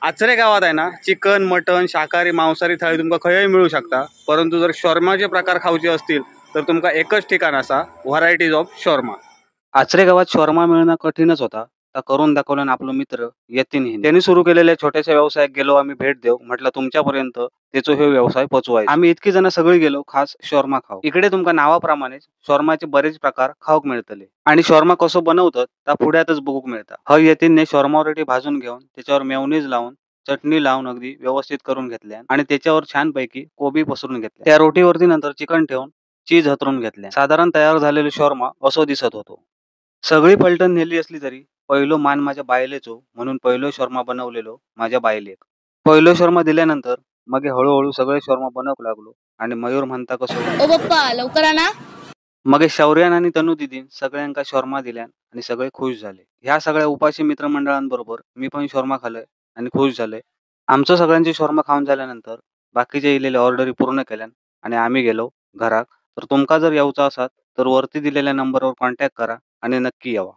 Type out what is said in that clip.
आचरे गावात आहे ना चिकन मटन शाकाहारी मांसाहारी थाळी तुमका खंयही मिळू शकता, परंतु जर शॉर्माचे प्रकार खाऊचे असतील तर तुमका एकच ठिकाण असा, व्हरायटीज ऑफ शॉर्मा. आचरे गावात शॉर्मा मिळणं कठीणच होता. तर करून दाखवल्यानं आपलं मित्र यतीन हिने त्यांनी सुरू केलेल्या छोट्याशा व्यवसायात गेलो आम्ही भेट देऊ. म्हटलं तुमच्यापर्यंत त्याचा हे व्यवसाय पोचवायचा. आम्ही इतकी जण सगळी गेलो खास शॉर्मा खाऊ. इकडे तुमका नावाप्रमाणेच शॉर्माचे बरेच प्रकार खाऊक मिळतले आणि शॉर्मा कसं बनवतात त्या पुढ्यातच बघूक मिळतात. ह यतीनने शॉर्मा ऑलरेडी भाजून घेऊन त्याच्यावर मेयोनीज लावून चटणी लावून अगदी व्यवस्थित करून घेतल्या आणि त्याच्यावर छानपैकी कोबी पसरून घेतल्या. त्या रोटीवरती नंतर चिकन ठेवून चीज हतरून घेतल्या. साधारण तयार झालेले शॉर्मा असं दिसत होतो. सगळी पलटण नेली असली तरी पहिलो मान माझ्या बायलेचो, म्हणून पहिलो शॉर्मा बनवलेलो माझ्या बायलेक. पहिलो शॉर्मा दिल्यानंतर मग हळूहळू सगळे शॉर्मा बनवू लागलो आणि मयूर म्हणता कसं ओ पप्पा लवकर आणा. मग शौर्यान आणि तनू दिदीन सगळ्यांका शॉर्मा दिल्यान आणि सगळे खुश झाले. ह्या सगळ्या उपाशी मित्रमंडळांबरोबर मी पण शॉर्मा खाल्लोय आणि खुश झाले. आमचं सगळ्यांची शॉर्मा खाऊन झाल्यानंतर बाकीचे इलेल्या ऑर्डरी पूर्ण केल्यान आणि आम्ही गेलो घरात. तर तुमका जर यायचं असाल तर वरती दिलेल्या नंबरवर कॉन्टॅक्ट करा आणि नक्की यावा.